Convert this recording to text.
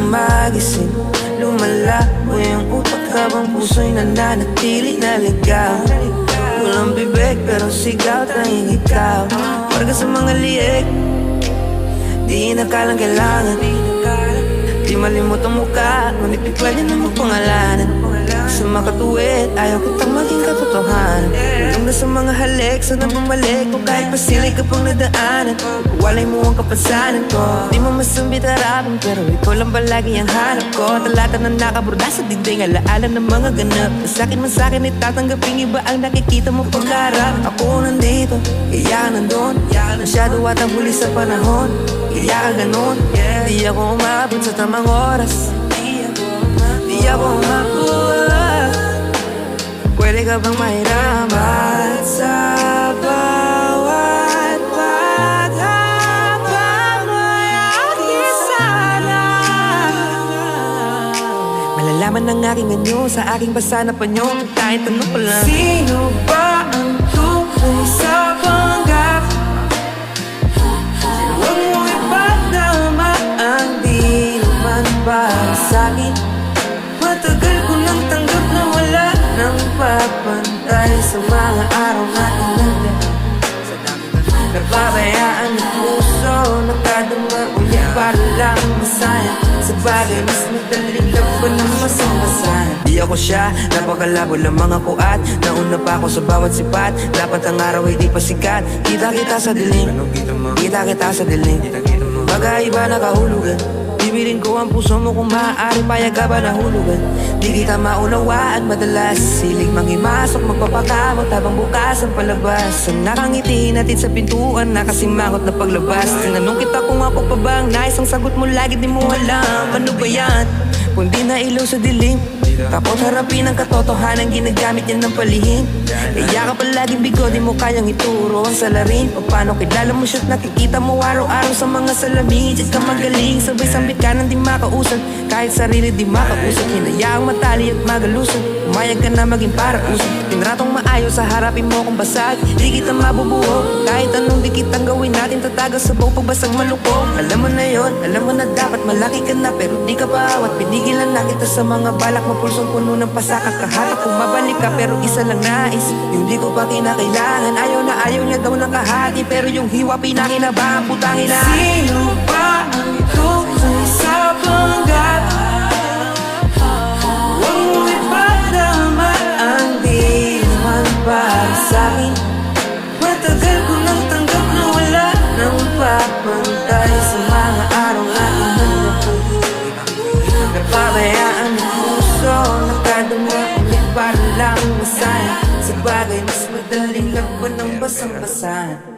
magising, lumalago yung utak habang puso'y nananatili na ligaw. Walang bibig pero sigaw tayong ikaw. Marga sa mga liig, di inakalang kailangan. Di malimot ang mukha, ngunit di pwede na magpangalanan. Sa makatuwid, ayaw kitang maging katotohanan. Tulong na sa mga halik, sana bumalik kung kahit pasilay ka pang nadaanan. Walay mo ang kapansanan ko, di mo masambit harapin, pero ikaw lang palagi ang hanap ko. Talata na nakaburda sa dingding, alaala ng mga ganap. Sakin man sakin, itatanggaping iba ang nakikita mo pagkarap. Ako nandito, kaya ka nandun, masyado at ang huli sa panahon. Kaya ka ganun, di ako umabot sa tamang oras. Di ako umabot. Pwede ka bang mahirapan sa bawat paghabang mo'y aking sana? Malalaman ng aking anyo sa aking basa na panyo. Kahit tanong ko lang, sino ba ang tukoy sa panggap? Huwag mo ipadama ang di naman para sa'kin. Matagal ko nang tanggap na wala nang papantay sa mga araw natin nandiyan. Napabayaan ang puso, nakadama ulit para lang masaya. Sa bagay, mas madaling laban ng masang-basahan. Di ako siya, napakalabo ng mga kuat. Nauna pa ako sa bawat sipat. Dapat ang araw ay di pa sikat. Kita-kita sa dilim, kita-kita sa dilim. Bagay iba nakahulugan. Bibilin ko ang puso mo kung maaari, payag ka ba nahulugan? Di kita maunawaan madalas, silig mangimasok, magpapakamot habang bukas ang palabas. Ang nakangiti natin sa pintuan, nakasimangot na paglabas. Tinanong kita kung ako pa ba ang nais, ang sagot mo lagi di mo alam. Ano ba yan? Kung di na ilaw sa dilim, tapos harapin ang katotohanan, ginagamit yan ng palihim. Kaya ka palaging bigo, di mo kayang ituro ang salarin. O paano kilala mo siya't nakikita mo araw-araw sa mga salamin. Diyan ka magaling, sabay sambit ka nang di makausap. Kahit sarili di makausap, hinayaang matali at magalusog. Umayag ka na maging parausan. Tinratong maayos sa harapin mo kung basag, di kita mabubuo. Kahit anong di kitang gawin natin, tatagas sa buong pagbasag maluko. Alam mo na yon, alam mo na dapat malaki ka na, pero di ka pa awat. Pinigilan na kita sa mga balak mo, pulsong puno ng pasaka. Kahatak kung mabalik ka, pero isa lang nais, yung di ko pa kinakailangan. Ayaw na ayaw niya daw ng kahati, pero yung hiwa pinakinabahan, putangin na. Sino ba ang tukoy sa panggap? Huwag mo ipadama ang di naman para sa'kin. Matagal ko nang tanggap na wala nang papantay sa mga araw natin nandiyan. Napabayaan ang puso, nakadama ulit para lang masaya. Sa bagay, mas madaling laban ng basang-basahan.